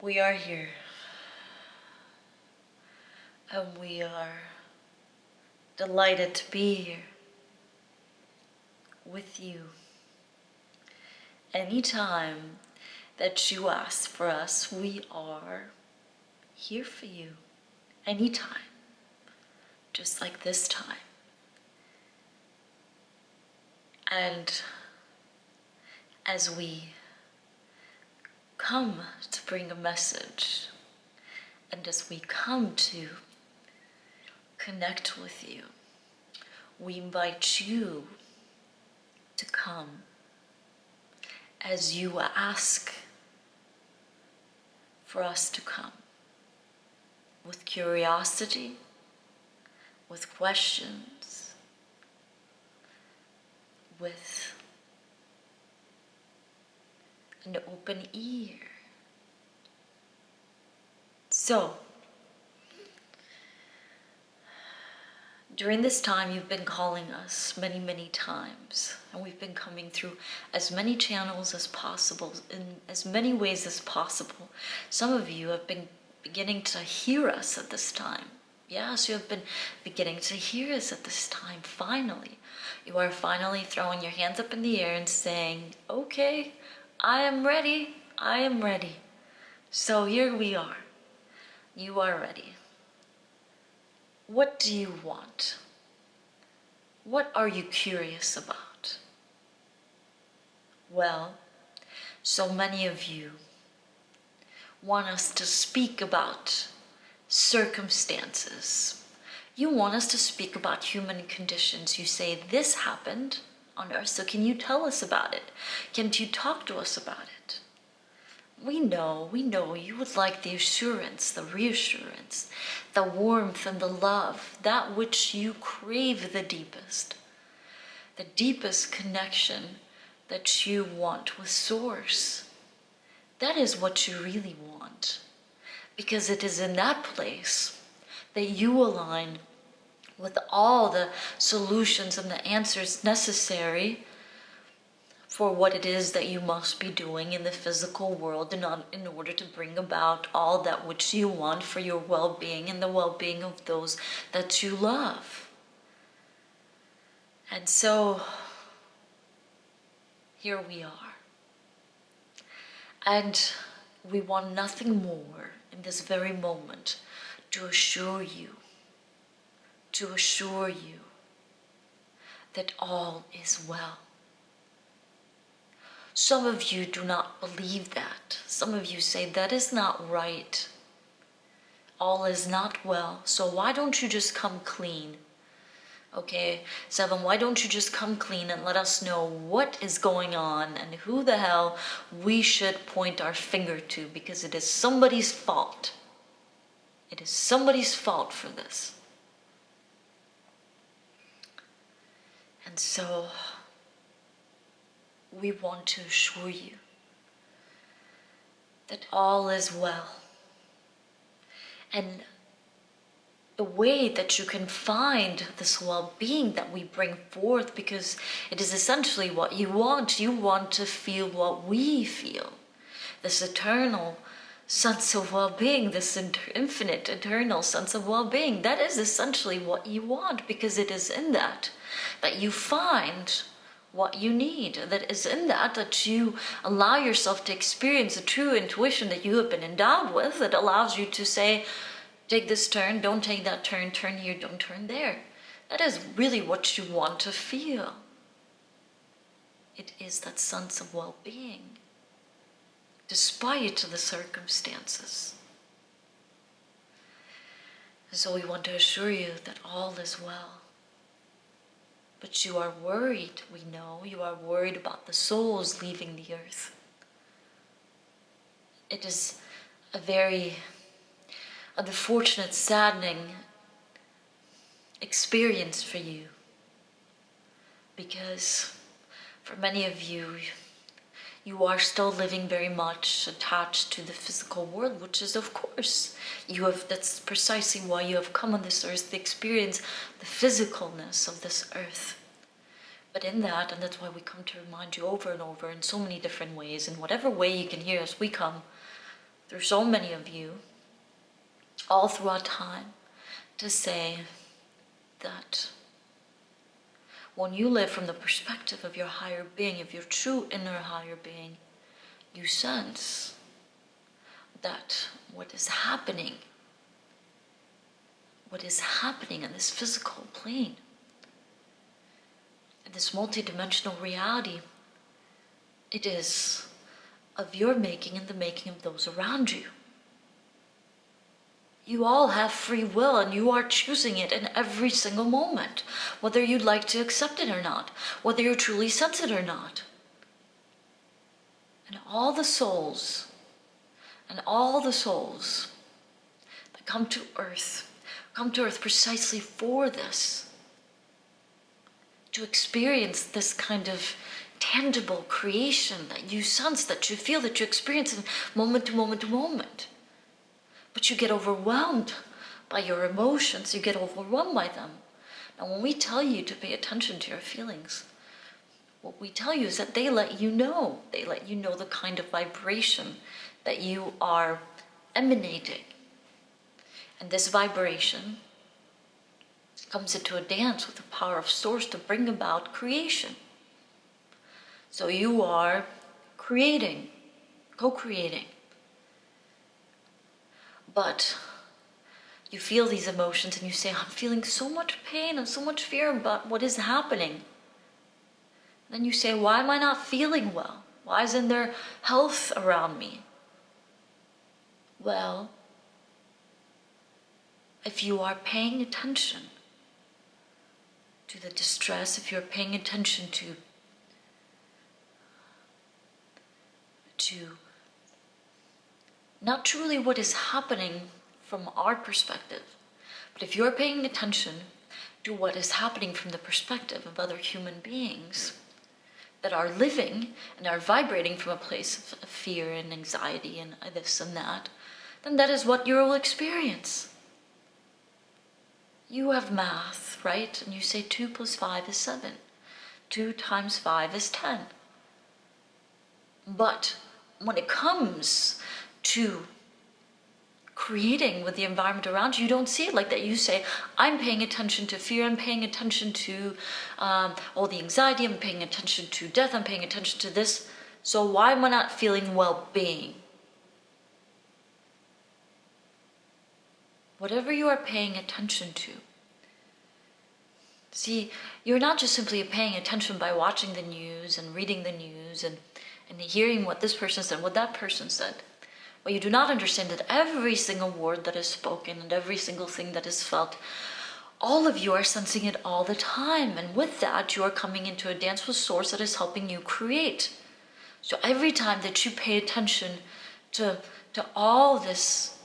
We are here, and we are delighted to be here with you. Anytime that you ask for us, we are here for you. Anytime, just like this time. And as we come to bring a message, and as we come to connect with you, we invite you to come as you ask for us to come, with curiosity, with questions, with an open ear. So, during this time, you've been calling us many, many times, and we've been coming through as many channels as possible, in as many ways as possible. Some of you have been beginning to hear us at this time. Yes, you have been beginning to hear us at this time, finally. You are finally throwing your hands up in the air and saying, okay, I am ready, I am ready. So here we are. You are ready. What do you want? What are you curious about? Well, so many of you want us to speak about circumstances. You want us to speak about human conditions. You say, this happened on earth, so can you tell us about it? Can't you talk to us about it? We know you would like the assurance, the reassurance, the warmth and the love, that which you crave the deepest connection that you want with Source. That is what you really want, because it is in that place that you align with all the solutions and the answers necessary for what it is that you must be doing in the physical world in order to bring about all that which you want for your well-being and the well-being of those that you love. And so, here we are. And we want nothing more in this very moment to assure you that all is well. Some of you do not believe that. Some of you say, that is not right. All is not well. So why don't you just come clean? Okay, 7, why don't you just come clean and let us know what is going on and who the hell we should point our finger to, because it is somebody's fault. It is somebody's fault for this. And so, we want to assure you that all is well. And the way that you can find this well-being that we bring forth, because it is essentially what you want. You want to feel what we feel. This eternal sense of well-being, this infinite, eternal sense of well-being. That is essentially what you want, because it is in that you find what you need. That is in that you allow yourself to experience a true intuition that you have been endowed with, that allows you to say, take this turn, don't take that turn, turn here, don't turn there. That is really what you want to feel. It is that sense of well-being, despite the circumstances. So we want to assure you that all is well. But you are worried, we know, you are worried about the souls leaving the earth. It is a very unfortunate, saddening experience for you, because for many of you, you are still living very much attached to the physical world, which is, of course, that's precisely why you have come on this earth, to experience the physicalness of this earth. But in that, and that's why we come to remind you over and over in so many different ways, in whatever way you can hear us, we come through so many of you, all throughout time, to say that when you live from the perspective of your higher being, of your true inner higher being, you sense that what is happening in this physical plane, in this multidimensional reality, it is of your making and the making of those around you. You all have free will, and you are choosing it in every single moment, whether you'd like to accept it or not, whether you truly sense it or not. And all the souls that come to Earth precisely for this, to experience this kind of tangible creation that you sense, that you feel, that you experience in moment to moment to moment. But you get overwhelmed by your emotions, you get overwhelmed by them. Now, when we tell you to pay attention to your feelings, what we tell you is that they let you know the kind of vibration that you are emanating. And this vibration comes into a dance with the power of Source to bring about creation. So you are creating, co-creating. But you feel these emotions and you say, I'm feeling so much pain and so much fear about what is happening. Then you say, why am I not feeling well? Why isn't there health around me? Well, if you are paying attention to the distress, if you're paying attention to not truly what is happening from our perspective, but if you're paying attention to what is happening from the perspective of other human beings that are living and are vibrating from a place of fear and anxiety and this and that, then that is what you will experience. You have math, right? And you say 2 + 5 is 7. 2 × 5 is 10. But when it comes to creating with the environment around you, you don't see it like that. You say, I'm paying attention to fear, I'm paying attention to all the anxiety, I'm paying attention to death, I'm paying attention to this. So why am I not feeling well-being? Whatever you are paying attention to. See, you're not just simply paying attention by watching the news and reading the news and hearing what this person said, what that person said. But you do not understand that every single word that is spoken and every single thing that is felt, all of you are sensing it all the time. And with that, you are coming into a dance with Source that is helping you create. So every time that you pay attention to all this,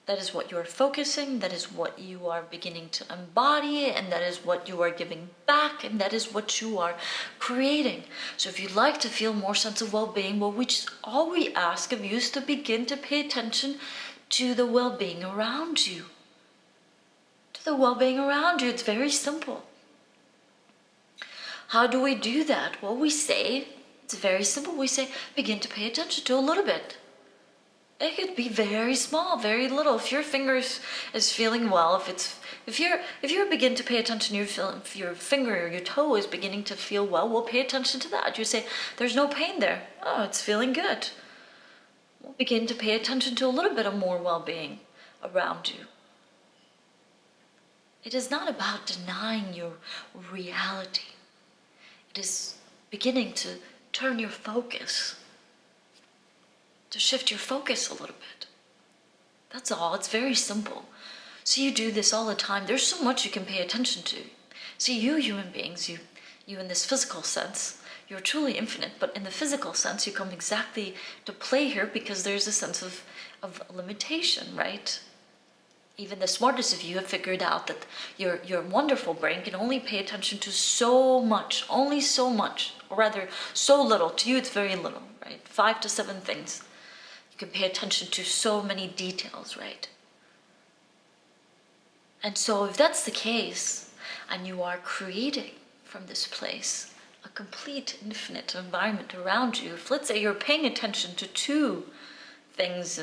that is what you are focusing, that is what you are beginning to embody, and that is what you are giving back, and that is what you are creating. So if you'd like to feel more sense of well-being, well, all we ask of you is to begin to pay attention to the well-being around you. To the well-being around you. It's very simple. How do we do that? Well, we say, it's very simple, we say, begin to pay attention to a little bit. It could be very small, very little. If your finger is feeling well, if you begin to pay attention, if your finger or your toe is beginning to feel well, we'll pay attention to that. You say, there's no pain there. Oh, it's feeling good. We'll begin to pay attention to a little bit of more well-being around you. It is not about denying your reality. It is beginning to turn your focus, to shift your focus a little bit. That's all. It's very simple. So you do this all the time. There's so much you can pay attention to. See, you human beings, you in this physical sense, you're truly infinite, but in the physical sense, you come exactly to play here because there's a sense of limitation, right? Even the smartest of you have figured out that your wonderful brain can only pay attention to so much, only so much, or rather, so little. To you, it's very little, right? 5 to 7 things. You can pay attention to so many details, right? And so if that's the case, and you are creating from this place, a complete infinite environment around you, if let's say you're paying attention to two things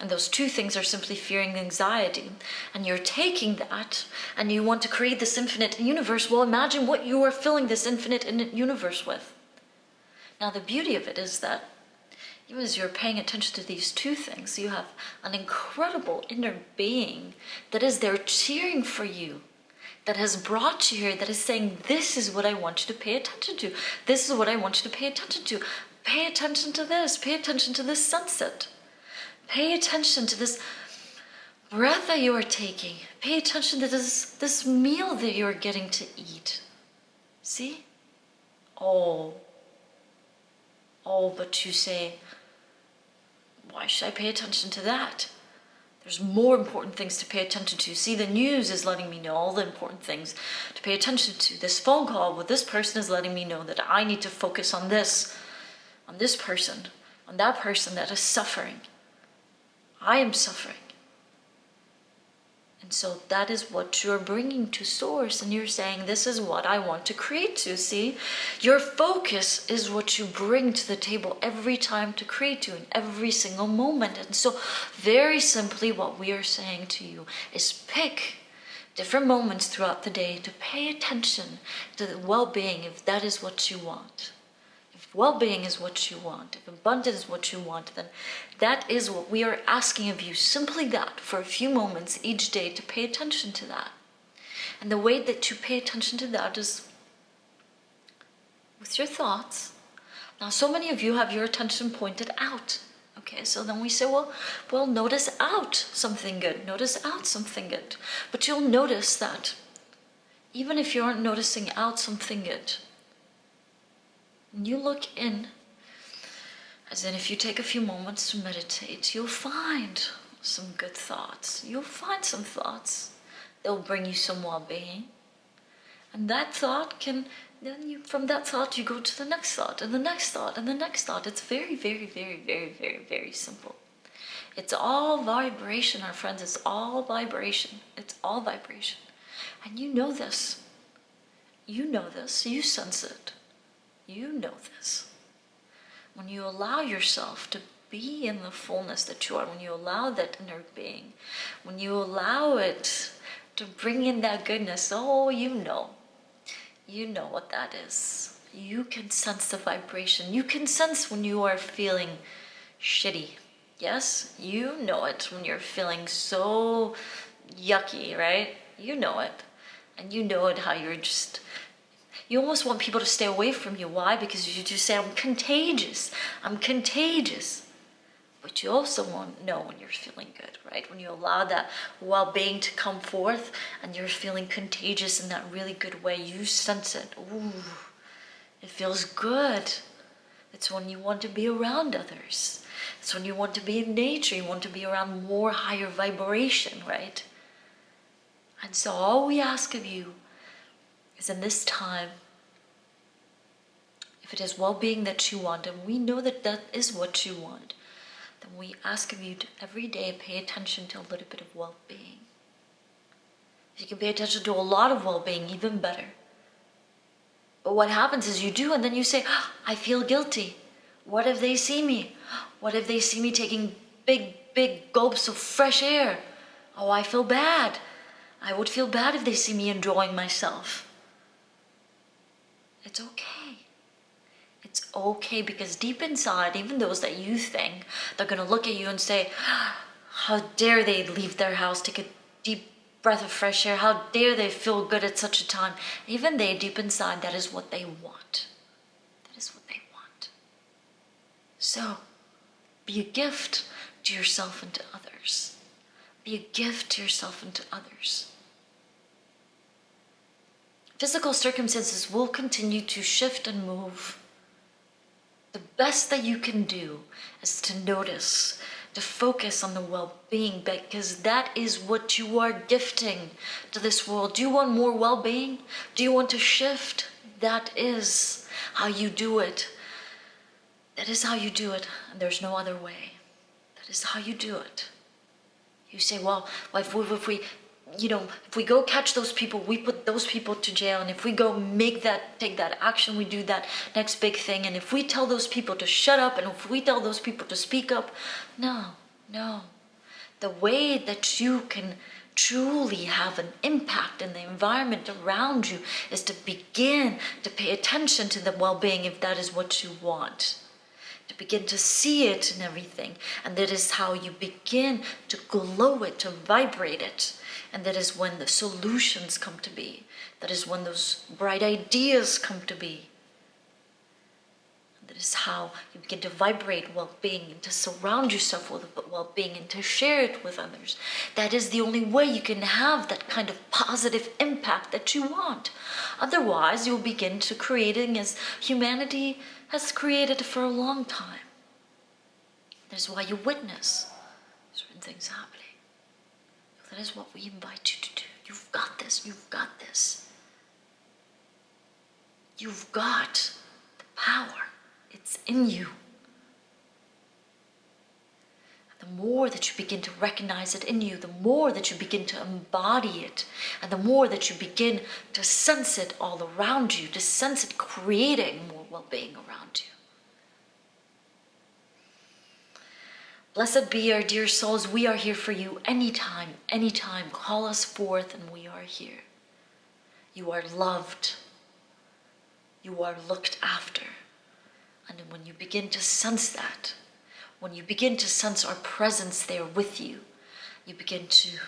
and those two things are simply fear and anxiety, and you're taking that and you want to create this infinite universe, well, imagine what you are filling this infinite universe with. Now the beauty of it is that even as you're paying attention to these two things, you have an incredible inner being that is there cheering for you, that has brought you here, that is saying, this is what I want you to pay attention to. This is what I want you to pay attention to. Pay attention to this. Pay attention to this sunset. Pay attention to this breath that you are taking. Pay attention to this meal that you are getting to eat. See? Oh, but you say, why should I pay attention to that? There's more important things to pay attention to. See, the news is letting me know all the important things to pay attention to. This phone call with this person is letting me know that I need to focus on this person, on that person that is suffering. I am suffering. And so that is what you're bringing to source, and you're saying, this is what I want to create to. See, your focus is what you bring to the table every time to create to, in every single moment. And so very simply what we are saying to you is pick different moments throughout the day to pay attention to the well-being, if that is what you want. If well-being is what you want, if abundance is what you want, then that is what we are asking of you. Simply that, for a few moments each day, to pay attention to that. And the way that you pay attention to that is with your thoughts. Now, so many of you have your attention pointed out. Okay, so then we say, well, notice out something good. Notice out something good. But you'll notice that even if you aren't noticing out something good, when you look in, as in if you take a few moments to meditate, you'll find some good thoughts. You'll find some thoughts that will bring you some well-being. And that thought from that thought you go to the next thought, and the next thought, and the next thought. It's very, very, very, very, very, very simple. It's all vibration, our friends. It's all vibration. It's all vibration. And you know this. You know this. You sense it. You know this. When you allow yourself to be in the fullness that you are, when you allow that inner being, when you allow it to bring in that goodness, you know what that is. You can sense the vibration. You can sense when you are feeling shitty. Yes, you know it when you're feeling so yucky, right? You know it. And you know it how you almost want people to stay away from you. Why? Because you just say, I'm contagious. I'm contagious. But you also want to know when you're feeling good, right? When you allow that well-being to come forth and you're feeling contagious in that really good way, you sense it. Ooh, it feels good. It's when you want to be around others. It's when you want to be in nature. You want to be around more higher vibration, right? And so all we ask of you is in this time, if it is well-being that you want, and we know that that is what you want, then we ask of you to every day pay attention to a little bit of well-being. If you can pay attention to a lot of well-being, even better. But what happens is you do, and then you say, I feel guilty. What if they see me? What if they see me taking big, big gulps of fresh air? Oh, I feel bad. I would feel bad if they see me enjoying myself. It's okay. It's okay, because deep inside, even those that you think, they're going to look at you and say, how dare they leave their house, take a deep breath of fresh air, how dare they feel good at such a time. Even they, deep inside, that is what they want. That is what they want. So, be a gift to yourself and to others. Be a gift to yourself and to others. Physical circumstances will continue to shift and move. The best that you can do is to notice, to focus on the well-being, because that is what you are gifting to this world. Do you want more well-being? Do you want to shift? That is how you do it. That is how you do it, and there's no other way. That is how you do it. You say, well, if if we go catch those people, we put those people to jail. And if we go take that action, we do that next big thing. And if we tell those people to shut up, and if we tell those people to speak up, no. The way that you can truly have an impact in the environment around you is to begin to pay attention to the well-being, if that is what you want. To begin to see it in everything. And that is how you begin to glow it, to vibrate it. And that is when the solutions come to be. That is when those bright ideas come to be. That is how you begin to vibrate well-being, and to surround yourself with well-being, and to share it with others. That is the only way you can have that kind of positive impact that you want. Otherwise, you'll begin to creating as humanity has created for a long time. That's why you witness certain things happening. That is what we invite you to do. You've got this. You've got this. You've got the power. It's in you. And the more that you begin to recognize it in you, the more that you begin to embody it, and the more that you begin to sense it all around you, to sense it creating more well-being around you. Blessed be our dear souls. We are here for you anytime. Call us forth and we are here. You are loved. You are looked after. And when you begin to sense that, when you begin to sense our presence there with you, you begin to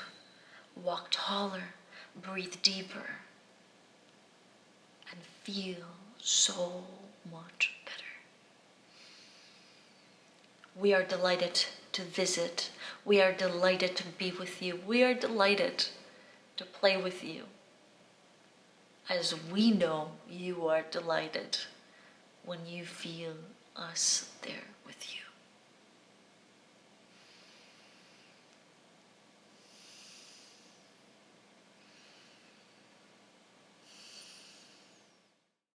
walk taller, breathe deeper, and feel so much better. We are delighted to visit. We are delighted to be with you. We are delighted to play with you. As we know you are delighted when you feel us there with you.